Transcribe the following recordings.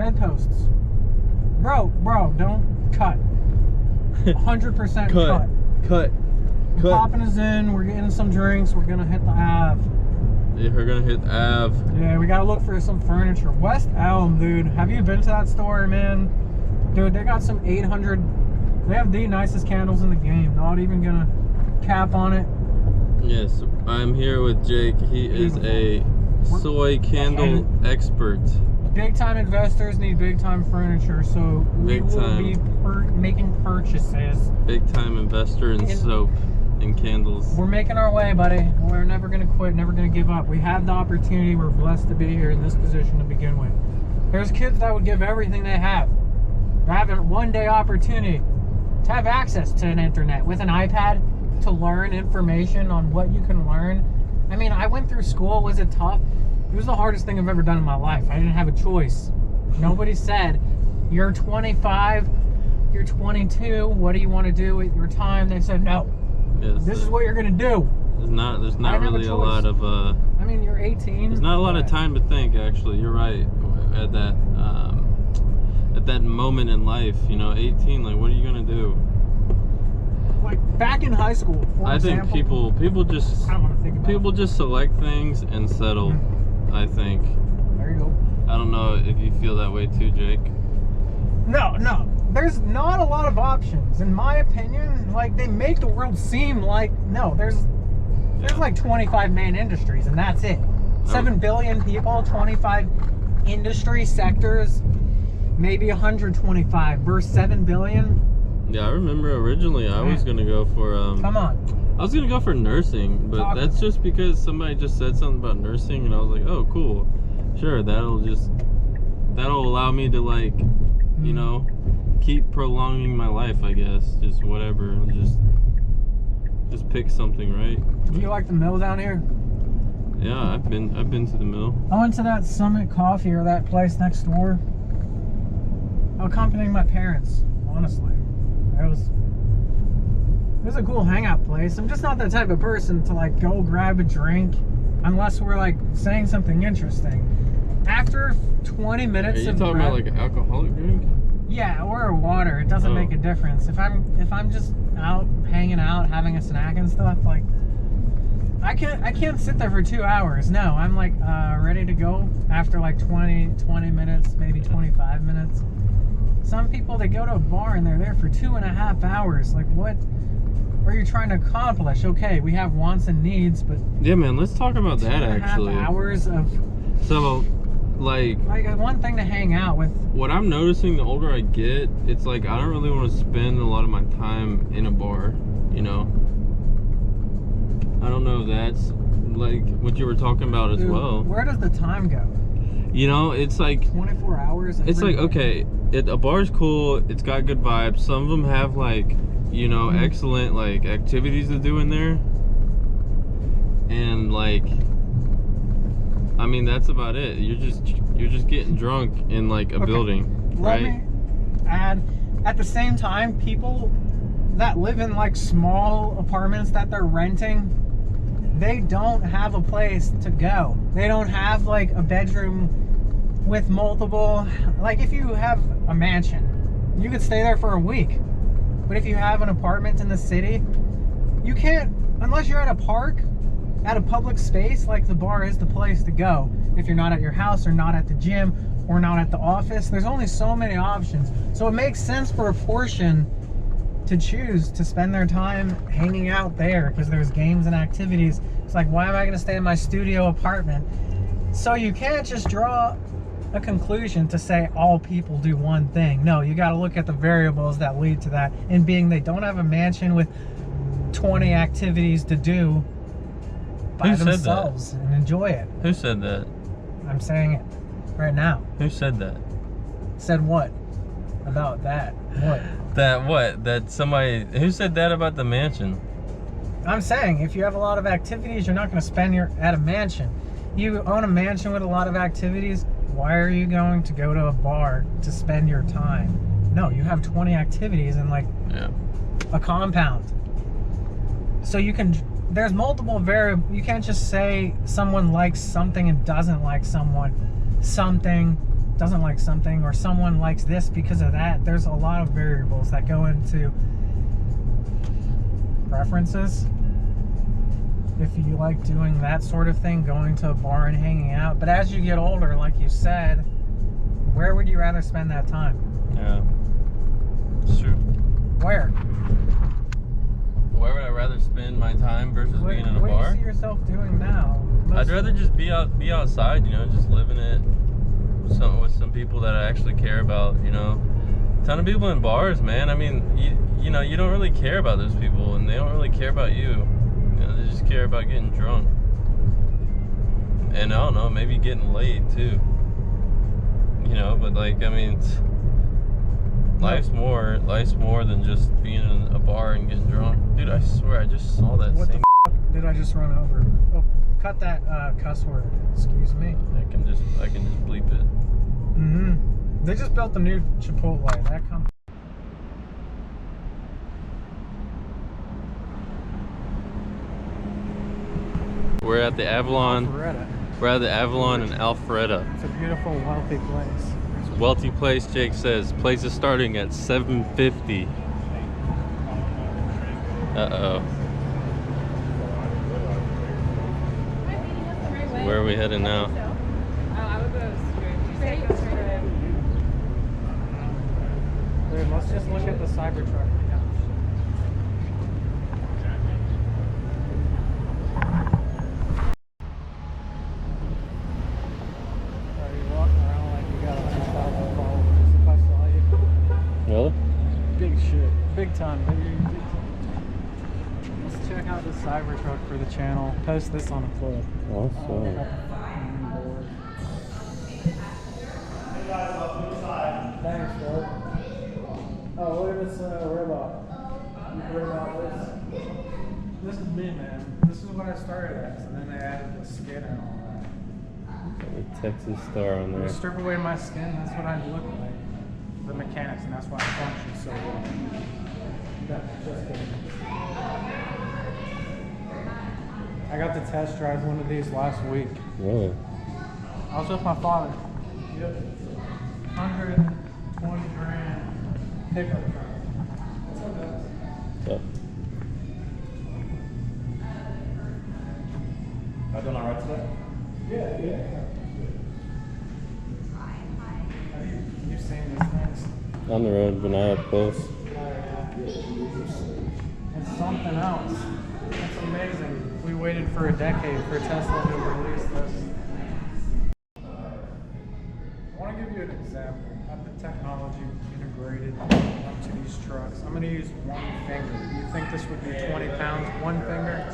Bedposts. Bro, don't cut. 100% cut. We're popping us in. We're getting some drinks. We're gonna hit the Ave. Yeah, we're gonna hit Ave. Yeah, we gotta look for some furniture. West Elm, dude. Have you been to that store, man? Dude, they got some 800. They have the nicest candles in the game. Not even gonna cap on it. Yes, I'm here with Jake. He is a soy candle expert. Big time investors need big time furniture, so we will be making purchases. Big time investor in soap and candles. We're making our way, buddy. We're never gonna quit, never gonna give up. We have the opportunity. We're blessed to be here in this position to begin with. There's kids that would give everything they have. They're having a one-day opportunity to have access to an internet with an iPad to learn information on what you can learn. I mean, I went through school. Was it tough? It was the hardest thing I've ever done in my life. I didn't have a choice. Nobody said, you're 25, you're 22, what do you want to do with your time? They said, no, this is what you're going to do. There's not really a lot of... I mean, you're 18. There's not a lot of time to think, actually. You're right. At that moment in life, you know, 18, like, what are you going to do? Like, back in high school, for example, think people just... I don't want to think about People just select things and settle. I think. There you go. I don't know if you feel that way too, Jake. No. There's not a lot of options, in my opinion. Like, they make the world seem like, no, there's like 25 main industries, and that's it. 7 billion people, 25 industry sectors, maybe 125 versus 7 billion. Yeah, I remember originally I was gonna go for come on. I was gonna go for nursing, but that's just because somebody just said something about nursing, and I was like, oh, cool, sure, that'll allow me to, like, you know, keep prolonging my life, I guess. Just whatever, just pick something, right? Do you like the mill down here? Yeah, I've been to the mill. I went to that Summit Coffee, or that place next door, accompanying my parents. Honestly, it was a cool hangout place. I'm just not that type of person to, like, go grab a drink unless we're, like, saying something interesting. After 20 minutes of... Are you talking about, like, an alcoholic drink? Yeah, or water. It doesn't make a difference. If I'm just out hanging out, having a snack and stuff, like, I can't sit there for 2 hours. No, I'm, like, ready to go after, like, 20 minutes, maybe 25 minutes. Some people, they go to a bar and they're there for 2.5 hours. Like, what are you trying to accomplish? Okay, we have wants and needs, but... Yeah, man, let's talk about that, actually. 2.5 hours of... So, like, one thing to hang out with. What I'm noticing the older I get, it's like I don't really want to spend a lot of my time in a bar, you know? I don't know if that's, like, what you were talking about as well. Where does the time go? You know, it's like 24 hours. It's like, okay, a bar's cool, it's got good vibes. Some of them have, like, you know, excellent, like, activities to do in there. And, like, I mean, that's about it. You're just getting drunk in, like, a building, right? Let me add, at the same time, people that live in, like, small apartments that they're renting, they don't have a place to go. They don't have, like, a bedroom with multiple, like, if you have a mansion, you could stay there for a week. But if you have an apartment in the city, you can't, unless you're at a park, at a public space, like the bar is the place to go. If you're not at your house, or not at the gym, or not at the office, there's only so many options. So it makes sense for a portion to choose to spend their time hanging out there, because there's games and activities. It's like, why am I gonna stay in my studio apartment? So you can't just draw a conclusion to say all people do one thing. No, you got to look at the variables that lead to that, and being they don't have a mansion with 20 activities to do by themselves and enjoy it. Who said that? I'm saying it right now. Who said that? Said what? About that? What? That somebody... Who said that about the mansion? I'm saying, if you have a lot of activities, you're not going to spend at a mansion. You own a mansion with a lot of activities, why are you going to go to a bar to spend your time? No, you have 20 activities in, like, a compound. So you can... There's multiple variables. You can't just say someone likes something and doesn't like something doesn't like something, or someone likes this because of that. There's a lot of variables that go into preferences. If you like doing that sort of thing, going to a bar and hanging out. But as you get older, like you said, where would you rather spend that time? Yeah, it's true. Where? Where would I rather spend my time versus being in a what bar? do you see yourself doing now? I'd rather just be outside, you know, just living it with some people that I actually care about, you know. A ton of people in bars, man. I mean, you know, you don't really care about those people, and they don't really care about you. You know, they just care about getting drunk. And I don't know, maybe getting laid too. You know, but like, I mean, life's more than just being in a bar and getting drunk. Dude, I swear, I just saw that What same. the f did I just run over? Oh, cut that cuss word. Excuse me. I can just bleep it. They just built the new Chipotle. That comes. We're at the Avalon. Alpharetta. We're at the Avalon in Alpharetta. It's a beautiful, wealthy place. It's a wealthy place, Jake says. Place is starting at $7.50. Uh-oh. Where are we heading now? I would go straight. Dude, let's just look at the Cybertruck. Are you walking around like you got 100,000 followers if I saw you? Really? Big shit. Big time, baby. Big time. Let's check out the Cybertruck for the channel. Post this on a clip. Awesome. Thanks, bro. Oh, look at this robot. You heard about this? This is me, man. This is what I started as, and then they added the skin and all that. Got the Texas Star on You there. strip away my skin, that's what I look like. The mechanics, and that's why I function so well. Just kidding. I got to test drive one of these last week. Really? I was with my father. Yep. 120 grand pickup truck. What's up, guys? What's up? Am I doing alright today? Yeah. Have you seen these things? On the road, but not up close. Oh, yeah. It's something else. It's amazing. We waited for a decade for Tesla to release this. I want to give you an example of the technology integrated into these trucks. I'm going to use one finger. You think this would be 20 pounds? One finger?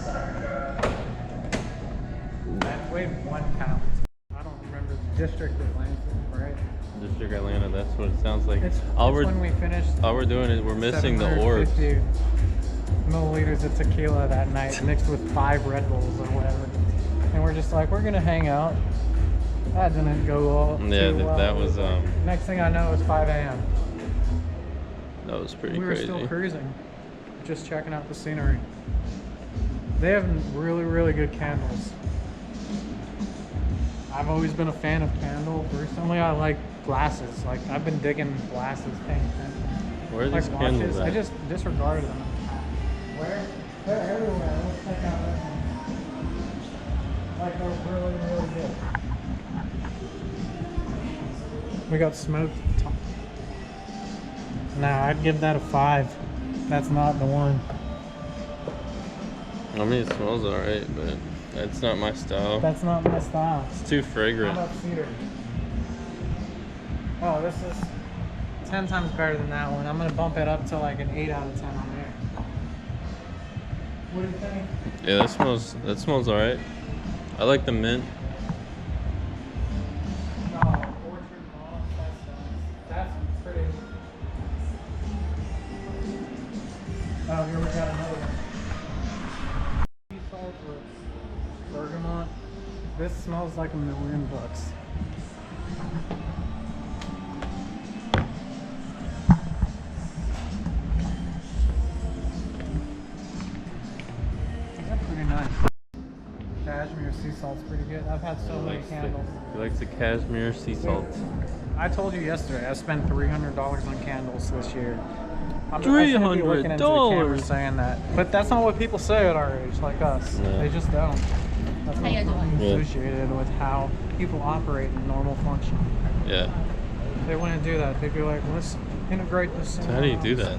That weighed 1 pound. I don't remember. District Atlanta, right? District Atlanta, that's what it sounds like. It's all when we finished. All we're doing is we're missing the orbs. 750 milliliters of tequila that night mixed with 5 Red Bulls or whatever. And we're just like, we're going to hang out. That didn't go all Yeah, too well. that was Next thing I know, it's 5 a.m. that was pretty We were crazy. still cruising, just checking out the scenery. They have really, really good candles. I've always been a fan of candle. Personally, I like glasses. Like, I've been digging glasses, paying attention. Where are Like these candles watches, at? I just disregarded them. Where? They're everywhere. Let's check out this one. Like, they're really, really good. We got smoked. Nah, I'd give that a 5. That's not the one. I mean, it smells alright, but that's not my style. That's not my style. It's too How fragrant. about cedar? Oh, this is 10 times better than that one. I'm gonna bump it up to like an 8 out of 10 on there. What do you think? Yeah, that smells alright. I like the mint. No, Orchard Mall. That's pretty. Oh, here we got another one. Sea salt or bergamot. This smells like $1 million. That's pretty nice. cashmere sea salt's pretty good. I've had so many candles. He likes the cashmere sea salt. I told you yesterday, I spent $300 on candles this year. I $300 looking into the camera saying that, but that's not what people say at our age, like us. No. They just don't. That's How you not doing? associated with how people operate in normal function. Yeah. They wouldn't do that. They'd be like, let's integrate this. So how do you do that?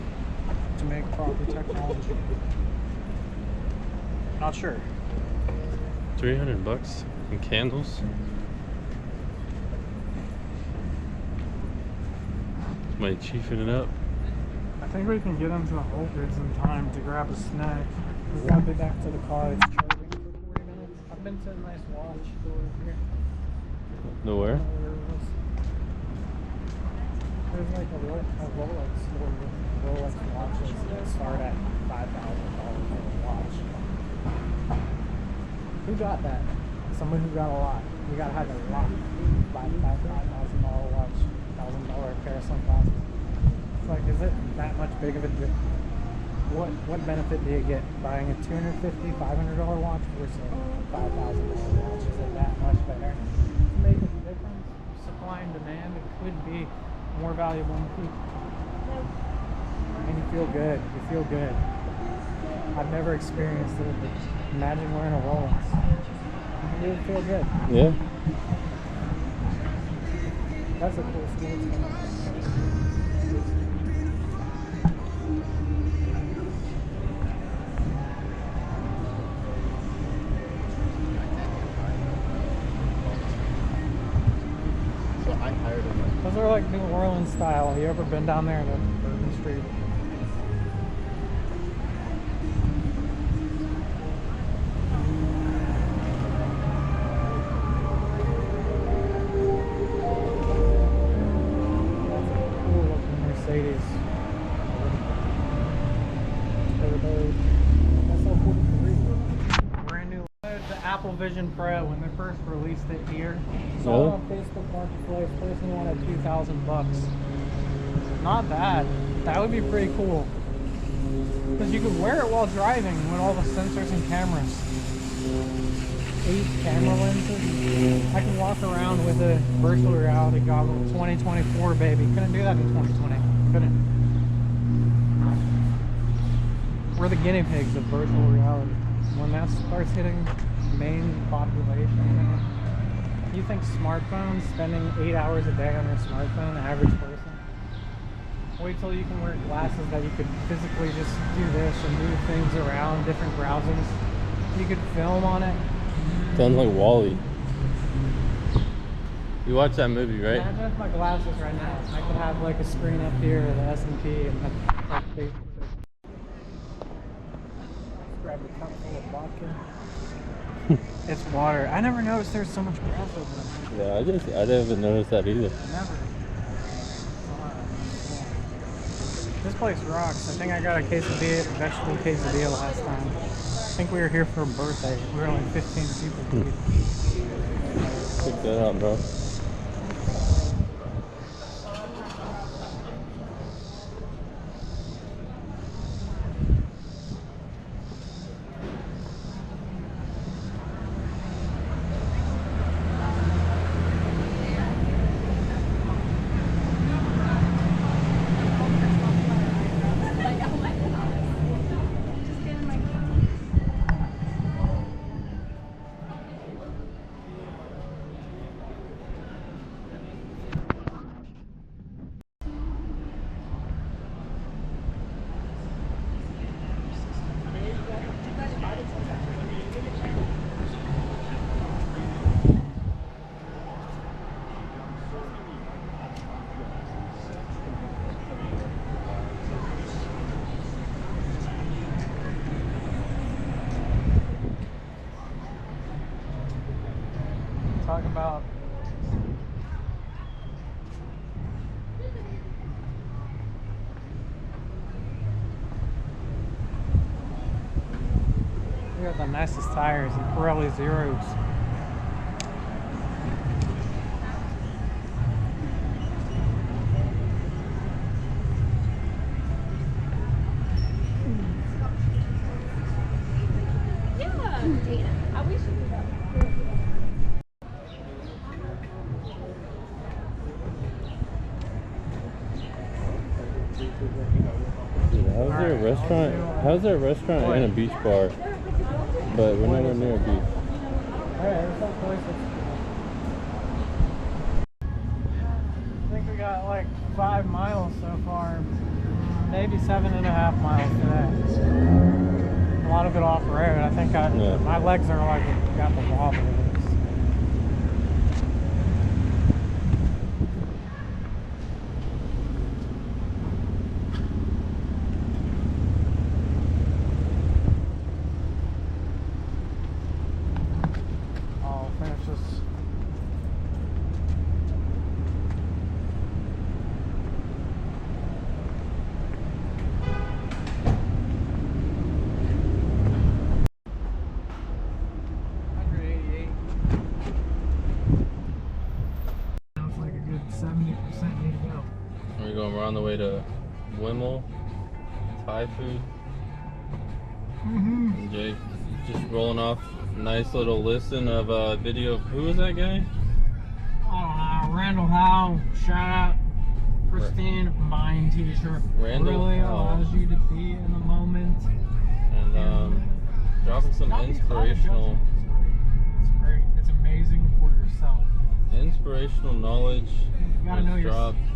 To make proper technology. Not sure. $300 in candles. Somebody chiefing it up. I think we can get into the Whole Goods in time to grab a snack. We've got to be back to the car. It's charging for 40 minutes. I've been to a nice watch store here. Nowhere? There's like a Rolex store with Rolex watches that start at $5,000 for a watch. Who got that? Someone who got a lot. You gotta have a lot. Buy $5,000 watch, $1,000 pair of sunglasses. It's like, is it that much big of a difference? What benefit do you get buying a $250, $500 watch versus a $5,000 watch? Is it that much better? To make a difference, supply and demand, it could be more valuable in the future. And you feel good. You feel good. I've never experienced it, but imagine wearing a Rolex. You would feel good. Yeah. That's a cool sports. Those are like New Orleans style. Have you ever been down there to Bourbon Street? That's a cool looking Mercedes. SL43. Brand new. The Apple Vision Pro when they first released it here. Saw it on Facebook Marketplace. Person wanted $2,000. Not bad. That would be pretty cool. Because you could wear it while driving with all the sensors and cameras. 8 camera lenses. I can walk around with a virtual reality goggle. 2024, baby. Couldn't do that in 2020. Couldn't. We're the guinea pigs of virtual reality. When that starts hitting main population, you think smartphones, spending 8 hours a day on your smartphone, average person? Wait till you can wear glasses that you could physically just do this and move things around, different browsers. You could film on it. Sounds like Wall-E. You watched that movie, right? Imagine with my glasses right now. I could have like a screen up here, the S&P, and have like big. Grab a cup full of vodka. It's water. I never noticed there's so much grass over there. Yeah, I didn't notice that either. Never. This place rocks. I think I got a quesadilla, vegetable quesadilla last time. I think we were here for a birthday. We were only 15 people. Check that out, bro. Talk about we got the nicest tires, the Pirelli Zeros. Yeah. wish you could go. Dude, how's there a restaurant and a beach bar? But we're nowhere near a beach. Alright, there's some places. I think we got like 5 miles so far. Maybe 7.5 miles today. A lot of it off road. I think my legs are like got the wobbles. I'll finish this. We're on the way to Wimal Thai Food. And Jake just rolling off a nice little listen of a video of who was that guy? Randall Howe, shout out. Pristine mind teacher. Randall really Howe. allows you to be in the moment. And dropping some inspirational. It's great. It's amazing for yourself. Inspirational knowledge You gotta know was yourself. dropped.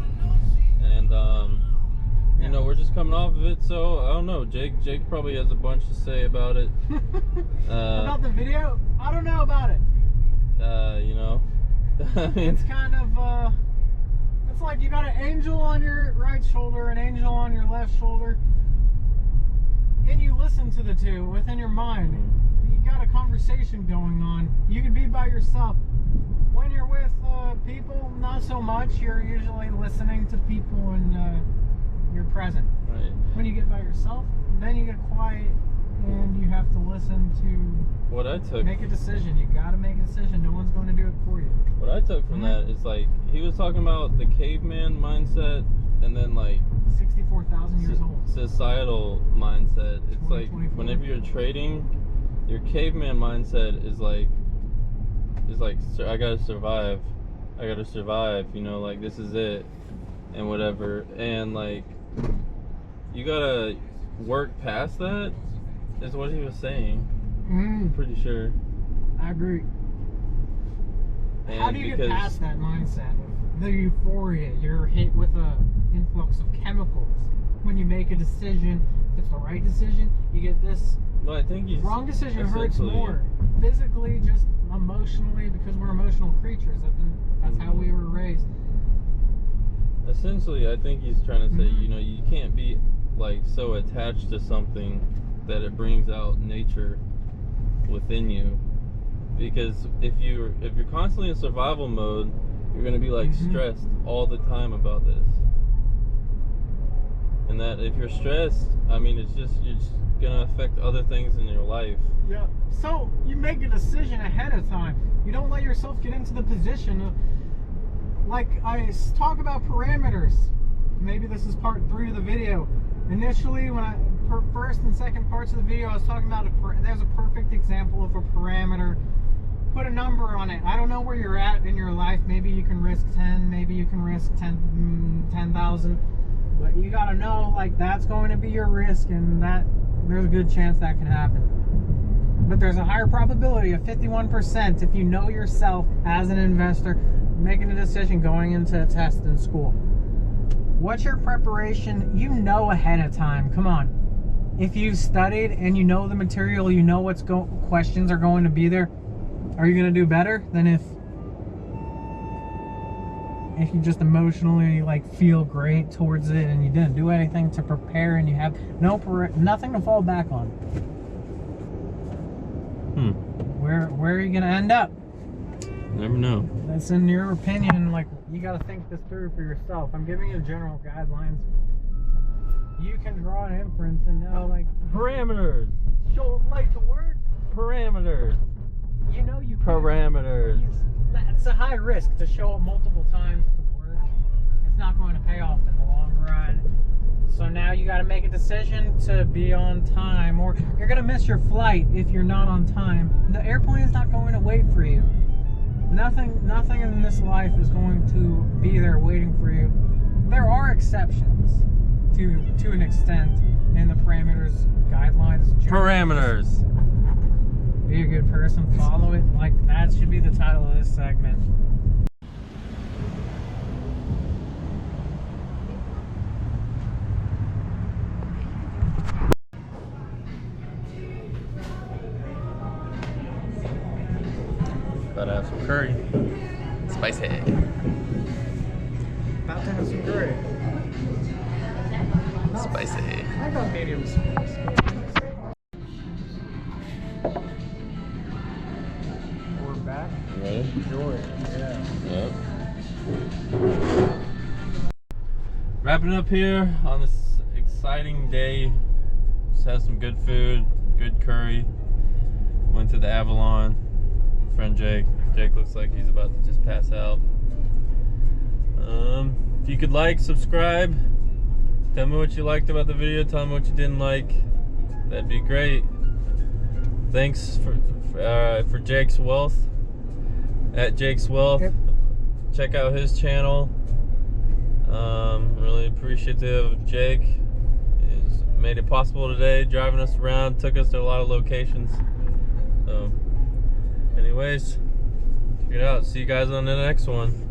And you know, we're just coming off of it, so I don't know. Jake probably has a bunch to say about it. About the video? I don't know about it. You know, I mean, It's kind of it's like you got an angel on your right shoulder, an angel on your left shoulder, and you listen to the two within your mind. You got a conversation going on. You could be by yourself. When you're with people, not so much. You're usually listening to people and you're present. right. When you get by yourself, then you get quiet and you have to listen to What I took make a decision. You gotta make a decision. No one's going to do it for you. What I took from that is like he was talking about the caveman mindset and then like 64,000 years old. societal mindset. It's like 2024. whenever you're trading, your caveman mindset is like I gotta survive. You know, like this is it and whatever. And like you gotta work past that. Is what he was saying. I'm pretty sure. I agree. And How do you get past that mindset? The euphoria, you're hit with a influx of chemicals. When you make a decision, if it's the right decision, you get this. Well, I think he's Wrong decision hurts essentially- more. Physically, just emotionally, because we're emotional creatures. That's how we were raised. Essentially, I think he's trying to say, you know, you can't be like so attached to something that it brings out nature within you. Because if you're constantly in survival mode, you're gonna be like stressed all the time about this. And that if you're stressed, I mean, you're just gonna affect other things in your life. Yeah. So you make a decision ahead of time. You don't let yourself get into the position of, like I talk about parameters. Maybe this is part 3 of the video. Initially, when first and second parts of the video, I was talking about there's a perfect example of a parameter. Put a number on it. I don't know where you're at in your life. Maybe you can risk 10. Maybe you can risk 10,000. But you gotta know, like, that's going to be your risk, and that there's a good chance that can happen. But there's a higher probability of 51% if you know yourself as an investor making a decision going into a test in school. What's your preparation? You know ahead of time. Come on. If you've studied and you know the material, you know what's questions are going to be there. Are you going to do better than if you just emotionally like feel great towards it and you didn't do anything to prepare and you have nothing to fall back on? Where are you going to end up? Never know. That's in your opinion. Like, you got to think this through for yourself. I'm giving you general guidelines. You can draw an inference and know, like, Parameters. show a light to work. Parameters. You know you can. Parameters. It's a high risk to show up multiple times to work. It's not going to pay off in the long run. So now you got to make a decision to be on time, or you're going to miss your flight if you're not on time. The airplane is not going to wait for you. Nothing in this life is going to be there waiting for you. There are exceptions to an extent in the parameters, guidelines. Parameters. Be a good person, follow it. Like, that should be the title of this segment. About to have some curry. Spicy. About to have some curry. Spicy. I got medium spice. We're back. You ready? Enjoy. Yeah. Yep. Wrapping up here on this exciting day. Just had some good food, good curry. Went to the Avalon. Friend Jake. Jake looks like he's about to just pass out. If you could like, subscribe, tell me what you liked about the video, tell me what you didn't like. That'd be great. Thanks for Jake's Wealth. At Jake's Wealth. Yep. Check out his channel. Really appreciative of Jake. He's made it possible today, driving us around, took us to a lot of locations. So anyways, check it out. See you guys on the next one.